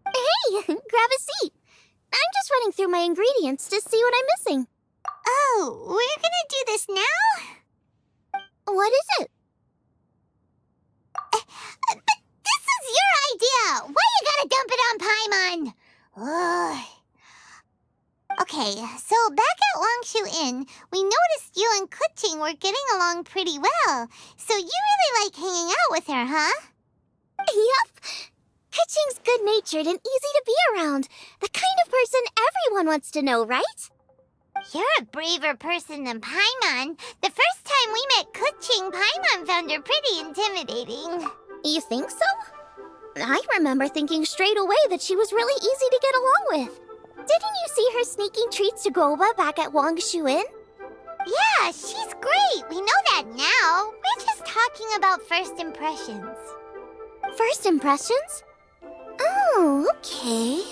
Hey, grab a seat. I'm just running through my ingredients to see what I'm missing.
Oh, we're gonna do this now?
What is it?
But this is your idea! Why you gotta dump it on Paimon? Ugh. Okay, so back at Wangshu Inn, we noticed you and Kuching were getting along pretty well. So you really like hanging out with her, huh?
Yep. Kuching's good-natured and easy to be around. The kind of person everyone wants to know, right?
You're a braver person than Paimon. The first time we met Kuching, Paimon found her pretty intimidating.
You think so? I remember thinking straight away that she was really easy to get along with. Didn't you see her sneaking treats to Goba back at Wangshu Inn?
Yeah, she's great. We know that now. We're just talking about first impressions.
First impressions? Oh, okay.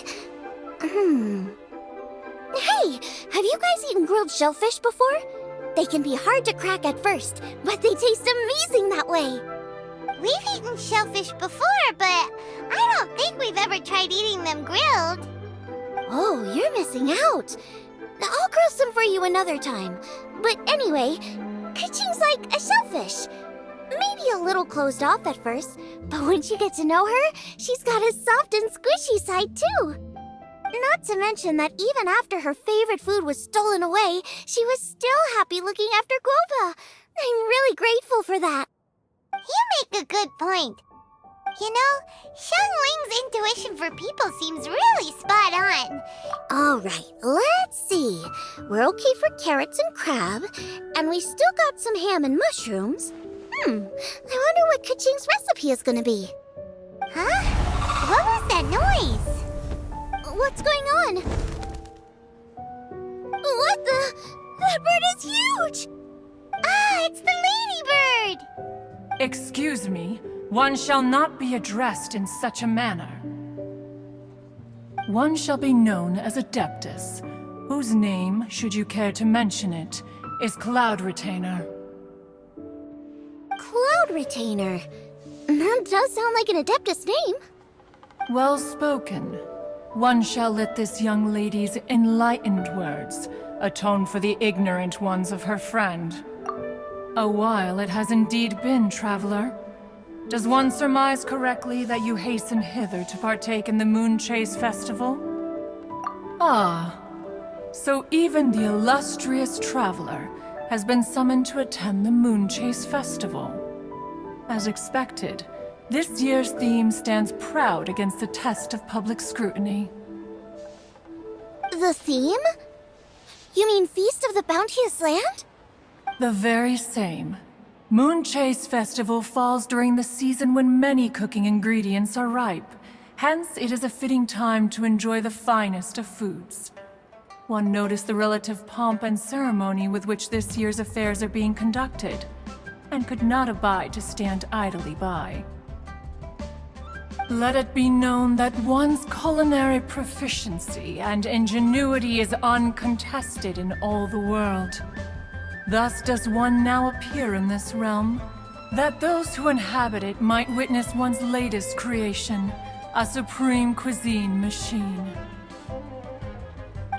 Hey, have you guys eaten grilled shellfish before? They can be hard to crack at first, but they taste amazing that way.
We've eaten shellfish before, but I don't think we've ever tried eating them grilled.
Oh, you're missing out. I'll grill some for you another time. But anyway, Kuching's like a shellfish. Maybe a little closed off at first, but once you get to know her, she's got a soft and squishy side too. Not to mention that even after her favorite food was stolen away, she was still happy looking after Guoba. I'm really grateful for that.
You make a good point. You know, Xiangling's intuition for people seems really spot on.
All right, let's see. We're okay for carrots and crab, and we still got some ham and mushrooms. I wonder what Kuching's recipe is gonna be.
Huh? What was that noise?
What's going on? What the? That bird is huge!
Ah, it's the ladybird!
Excuse me, one shall not be addressed in such a manner. One shall be known as Adeptus, whose name, should you care to mention it, is Cloud Retainer.
Cloud Retainer? That does sound like an Adeptus name.
Well spoken. One shall let this young lady's enlightened words atone for the ignorant ones of her friend. A while it has indeed been, traveler. Does one surmise correctly that you hasten hither to partake in the Moon Chase Festival? Ah, so even the illustrious traveler has been summoned to attend the Moon Chase Festival. As expected, this year's theme stands proud against the test of public scrutiny.
The theme? You mean Feast of the Bounteous Land?
The very same. Moon Chase Festival falls during the season when many cooking ingredients are ripe. Hence, it is a fitting time to enjoy the finest of foods. One noticed the relative pomp and ceremony with which this year's affairs are being conducted, and could not abide to stand idly by. Let it be known that one's culinary proficiency and ingenuity is uncontested in all the world. Thus does one now appear in this realm, that those who inhabit it might witness one's latest creation, a supreme cuisine machine.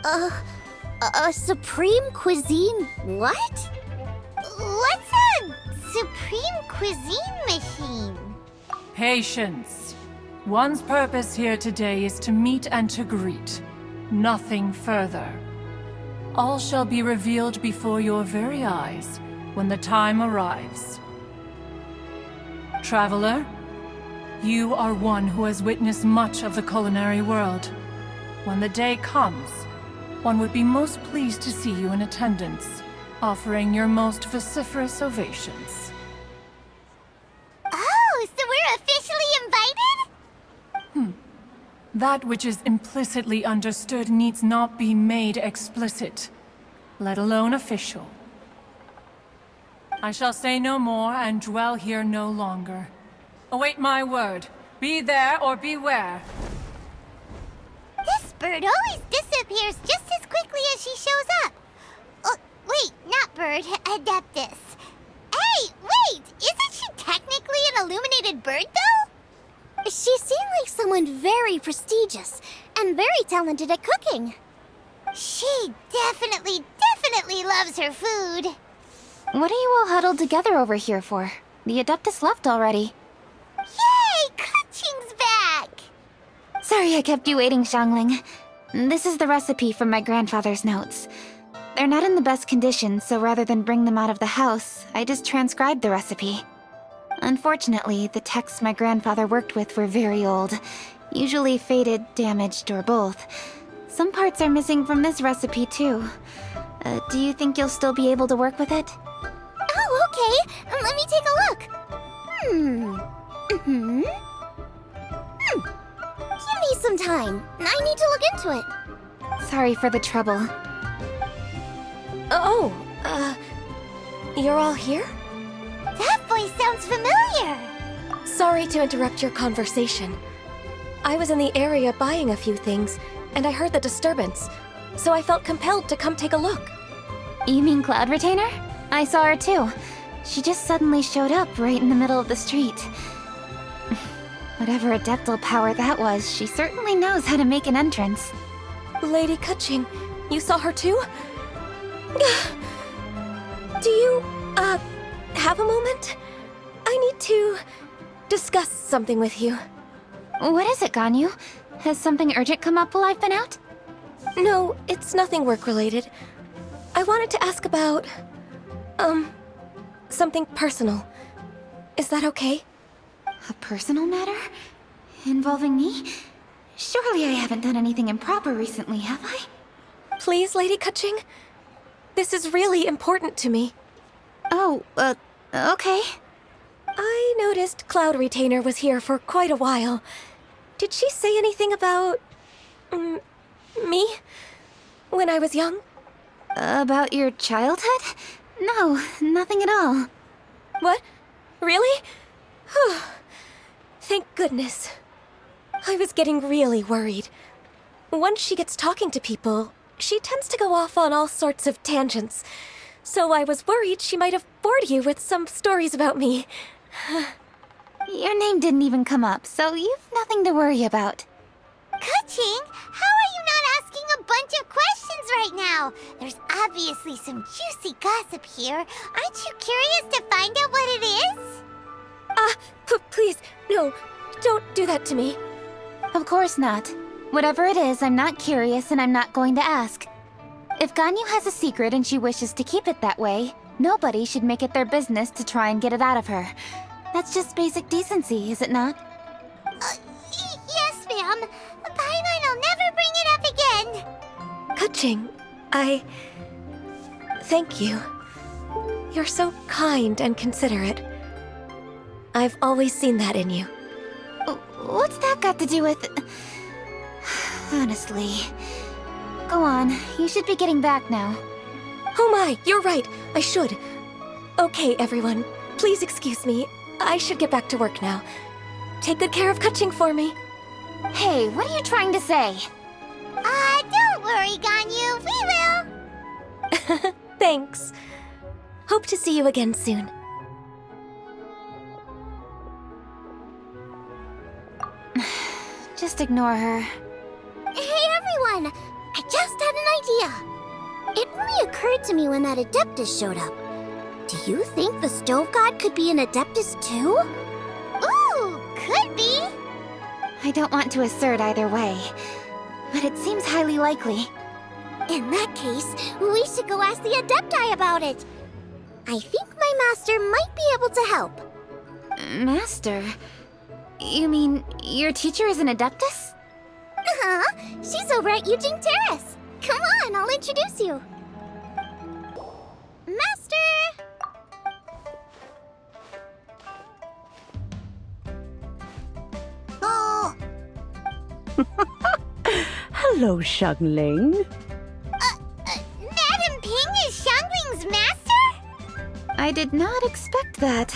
A supreme cuisine what?
What's a supreme cuisine machine?
Patience. One's purpose here today is to meet and to greet. Nothing further. All shall be revealed before your very eyes when the time arrives. Traveler, you are one who has witnessed much of the culinary world. When the day comes, one would be most pleased to see you in attendance, offering your most vociferous ovations.
Oh, so we're officially invited?
That which is implicitly understood needs not be made explicit, let alone official. I shall say no more and dwell here no longer. Await my word. Be there or beware.
This bird always disappears just as quickly as she shows up. Oh, wait, not bird, Adeptus. Hey, wait! Isn't she technically an illuminated bird, though?
She seemed like someone very prestigious and very talented at cooking.
She definitely loves her food.
What are you all huddled together over here for? The Adeptus left already.
Yay! Kaching's back!
Sorry I kept you waiting, Xiangling. This is the recipe from my grandfather's notes. They're not in the best condition, so rather than bring them out of the house, I just transcribed the recipe. Unfortunately, the texts my grandfather worked with were very old, usually faded, damaged, or both. Some parts are missing from this recipe, too. Do you think you'll still be able to work with it?
Oh, okay. Let me take a look. Give me some time. I need to look into it.
Sorry for the trouble.
You're all here?
That voice sounds familiar.
Sorry to interrupt your conversation. I was in the area buying a few things, and I heard the disturbance, so I felt compelled to come take a look.
You mean Cloud Retainer? I saw her too. She just suddenly showed up right in the middle of the street. Whatever adeptal power that was, she certainly knows how to make an entrance.
Lady Kaching, you saw her too? Do you, have a moment? I need to discuss something with you.
What is it, Ganyu? Has something urgent come up while I've been out?
No, it's nothing work-related. I wanted to ask about, something personal. Is that okay?
A personal matter? Involving me? Surely I haven't done anything improper recently, have I?
Please, Lady Kaching? This is really important to me.
Oh, okay.
I noticed Cloud Retainer was here for quite a while. Did she say anything about... me? When I was young?
About your childhood? No, nothing at all.
What? Really? Whew. Thank goodness. I was getting really worried. Once she gets talking to people, she tends to go off on all sorts of tangents. So I was worried she might have bored you with some stories about me.
Your name didn't even come up, so you've nothing to worry about.
Kaching, how are you not asking a bunch of questions right now? There's obviously some juicy gossip here. Aren't you curious to find out what it is?
Please, no, don't do that to me.
Of course not. Whatever it is, I'm not curious and I'm not going to ask. If Ganyu has a secret and she wishes to keep it that way, nobody should make it their business to try and get it out of her. That's just basic decency, is it not?
Yes, ma'am. Paimon will never bring it up again.
Kaching, thank you. You're so kind and considerate. I've always seen that in you.
What's that got to do with... Honestly. Go on, you should be getting back now.
Oh my, you're right, I should. Okay, everyone, please excuse me. I should get back to work now. take good care of Kaching for me.
Hey, what are you trying to say?
Don't worry, Ganyu. We will.
Thanks. Hope to see you again soon.
Just ignore her.
Hey everyone! I just had an idea. It only occurred to me when that Adeptus showed up. Do you think the Stove God could be an Adeptus too?
Ooh, could be.
I don't want to assert either way, but it seems highly likely.
In that case, we should go ask the Adepti about it. I think my master might be able to help.
Master? You mean your teacher is an Adeptus?
Uh-huh. She's over at Yujing Terrace. Come on, I'll introduce you. Master!
Oh.
Hello, Xiangling.
Madam Ping is Xiangling's master?
I did not expect that.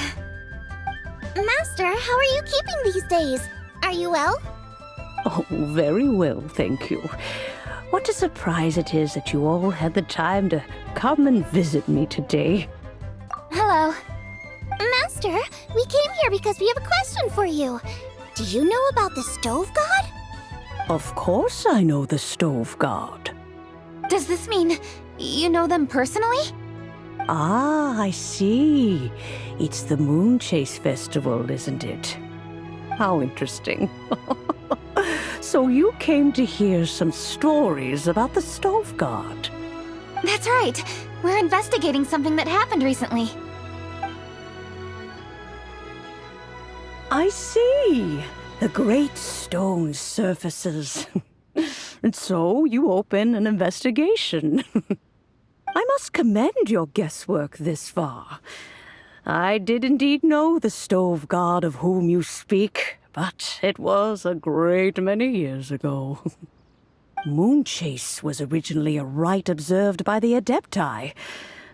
Master, how are you keeping these days? Are you well?
Oh, very well, thank you. What a surprise it is that you all had the time to come and visit me today.
Hello.
Master, we came here because we have a question for you. Do you know about the Stove God?
Of course I know the Stove God.
Does this mean you know them personally?
Ah, I see. It's the Moon Chase Festival, isn't it? How interesting. So you came to hear some stories about the Stove God.
That's right. We're investigating something that happened recently.
I see. The great stone surfaces. And so you open an investigation. I must commend your guesswork this far. I did indeed know the Stove God of whom you speak, but it was a great many years ago. Moon Chase was originally a rite observed by the Adepti,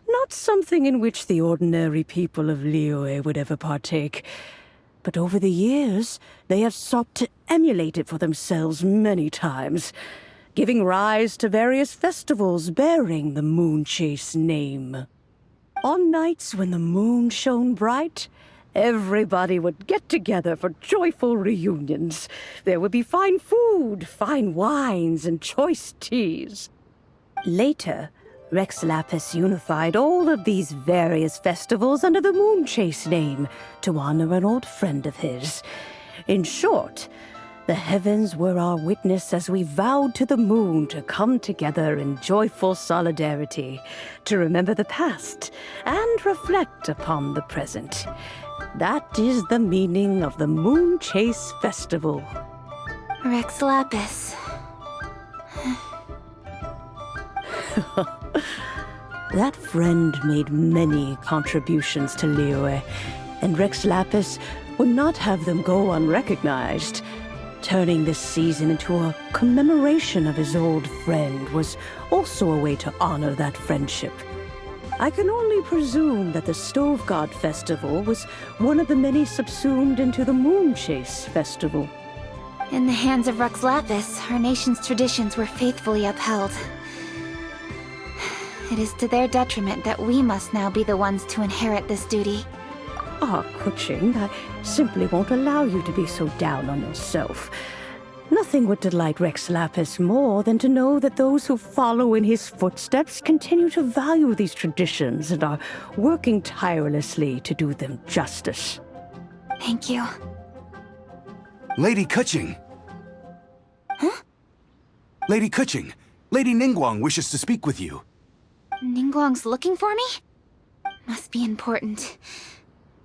not something in which the ordinary people of Liyue would ever partake. But over the years, they have sought to emulate it for themselves many times, giving rise to various festivals bearing the Moon Chase name. On nights when the moon shone bright, everybody would get together for joyful reunions. There would be fine food, fine wines, and choice teas. Later, Rex Lapis unified all of these various festivals under the Moon Chase name to honor an old friend of his. In short, the heavens were our witness as we vowed to the moon to come together in joyful solidarity, to remember the past and reflect upon the present. That is the meaning of the Moon Chase Festival.
Rex Lapis.
That friend made many contributions to Liyue, and Rex Lapis would not have them go unrecognized. Turning this season into a commemoration of his old friend was also a way to honor that friendship. I can only presume that the Stove God Festival was one of the many subsumed into the Moon Chase Festival.
In the hands of Rex Lapis, our nation's traditions were faithfully upheld. It is to their detriment that we must now be the ones to inherit this duty.
Ah, Kuching, I simply won't allow you to be so down on yourself. Nothing would delight Rex Lapis more than to know that those who follow in his footsteps continue to value these traditions and are working tirelessly to do them justice.
Thank you.
Lady Kuching!
Huh?
Lady Kuching, Lady Ningguang wishes to speak with you.
Ningguang's looking for me? Must be important.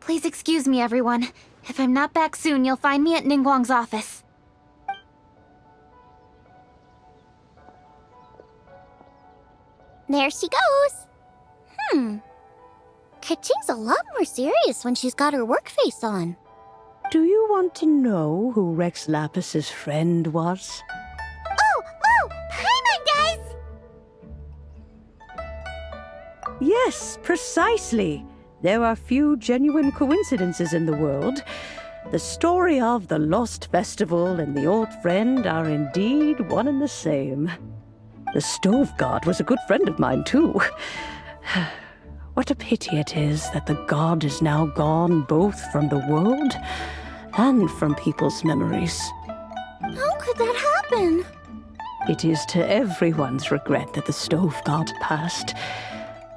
Please excuse me, everyone. If I'm not back soon, you'll find me at Ningguang's office.
There she goes. Kaching's a lot more serious when she's got her work face on.
Do you want to know who Rex Lapis's friend was?
Oh! Paimon does!
Yes, precisely. There are few genuine coincidences in the world.
The story of the Lost Festival and the old friend are indeed one and the same. The stove god was a good friend of mine, too. What a pity it is that the god is now gone both from the world and from people's memories.
How could that happen?
It is to everyone's regret that the stove god passed.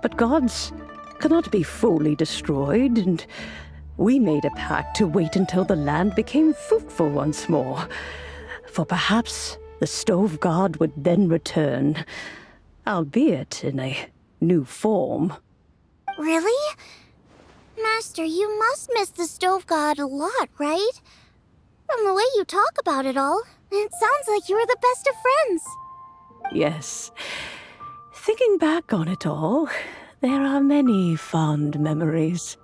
But gods cannot be fully destroyed, and we made a pact to wait until the land became fruitful once more. For perhaps the stove god would then return, albeit in a new form.
Really? Master, you must miss the stove god a lot, right? From the way you talk about it all, it sounds like you were the best of friends.
Yes. Thinking back on it all, there are many fond memories.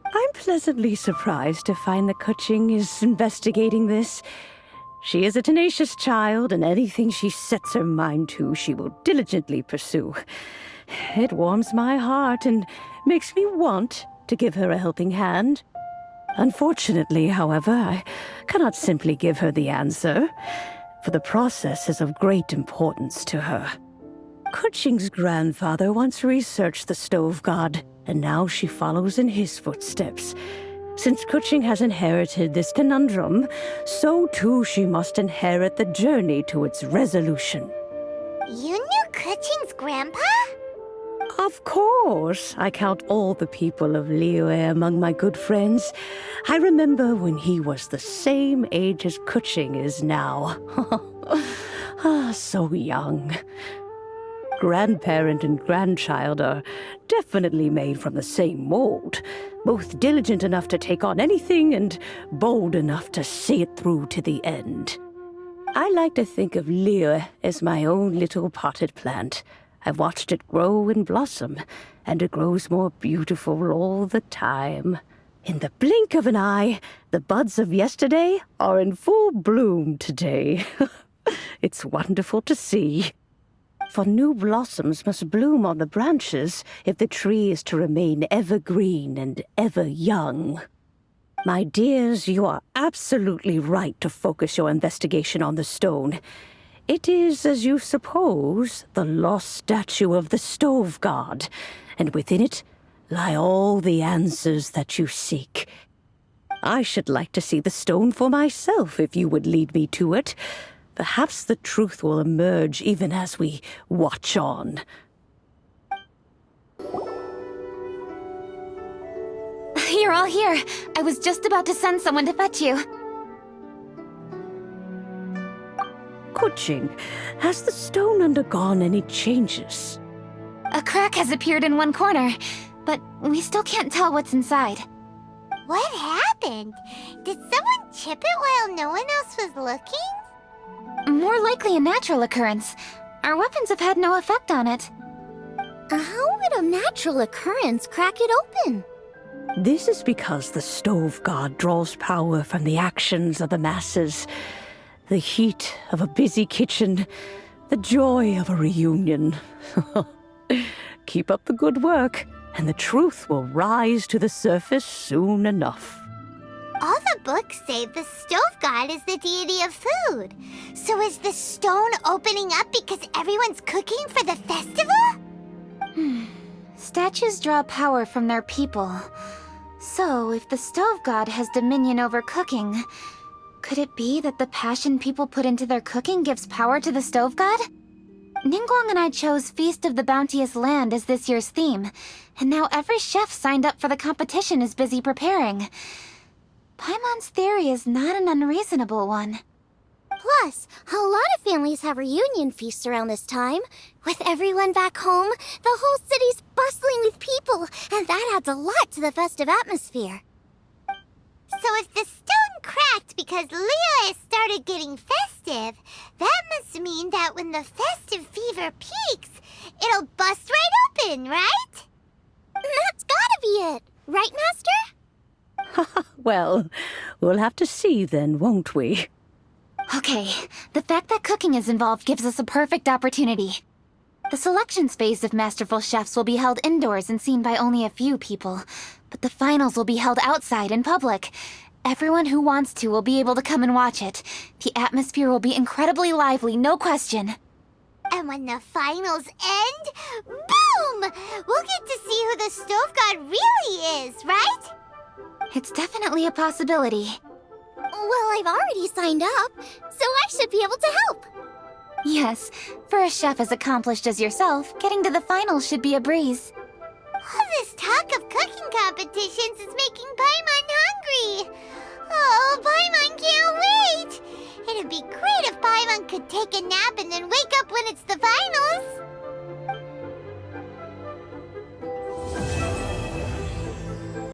I'm pleasantly surprised to find that Kuching is investigating this. She is a tenacious child, and anything she sets her mind to, she will diligently pursue. It warms my heart and makes me want to give her a helping hand. Unfortunately, however, I cannot simply give her the answer, for the process is of great importance to her. Kuching's grandfather once researched the stove god, and now she follows in his footsteps. Since Kuching has inherited this conundrum, so too she must inherit the journey to its resolution.
You knew Kuching's grandpa?
Of course. I count all the people of Liyue among my good friends. I remember when he was the same age as Kuching is now. So young. Grandparent and grandchild are definitely made from the same mold, both diligent enough to take on anything and bold enough to see it through to the end. I like to think of Liyue as my own little potted plant. I've watched it grow and blossom, and it grows more beautiful all the time. In the blink of an eye, the buds of yesterday are in full bloom today. It's wonderful to see. For new blossoms must bloom on the branches if the tree is to remain evergreen and ever young. My dears, you are absolutely right to focus your investigation on the stone. It is, as you suppose, the lost statue of the stove god, and within it lie all the answers that you seek. I should like to see the stone for myself if you would lead me to it. Perhaps the truth will emerge even as we watch on.
You're all here. I was just about to send someone to fetch you.
Kuching, has the stone undergone any changes?
A crack has appeared in one corner, but we still can't tell what's inside.
What happened? Did someone chip it while no one else was looking?
More likely a natural occurrence. Our weapons have had no effect on it.
How would a natural occurrence crack it open?
This is because the stove god draws power from the actions of the masses. The heat of a busy kitchen, the joy of a reunion. Keep up the good work, and the truth will rise to the surface soon enough.
All the books say the stove god is the deity of food. So is the stone opening up because everyone's cooking for the festival?
Statues draw power from their people. So, if the stove god has dominion over cooking, could it be that the passion people put into their cooking gives power to the stove god? Ningguang and I chose Feast of the Bounteous Land as this year's theme, and now every chef signed up for the competition is busy preparing. Paimon's theory is not an unreasonable one.
Plus, a lot of families have reunion feasts around this time. With everyone back home, the whole city's bustling with people, and that adds a lot to the festive atmosphere.
So if the stone cracked because Liyue started getting festive, that must mean that when the festive fever peaks, it'll bust right open, right?
That's gotta be it, right, Master?
Well, we'll have to see then, won't we?
Okay, the fact that cooking is involved gives us a perfect opportunity. The selections phase of masterful chefs will be held indoors and seen by only a few people, but the finals will be held outside in public. Everyone who wants to will be able to come and watch it. The atmosphere will be incredibly lively, no question.
And when the finals end, boom! We'll get to see who the stove god really is, right?
It's definitely a possibility.
Well, I've already signed up, so I should be able to help.
Yes, for a chef as accomplished as yourself, getting to the finals should be a breeze.
All this talk of cooking competitions is making Paimon hungry. Oh, Paimon can't wait! It'd be great if Paimon could take a nap and then wake up when it's the finals.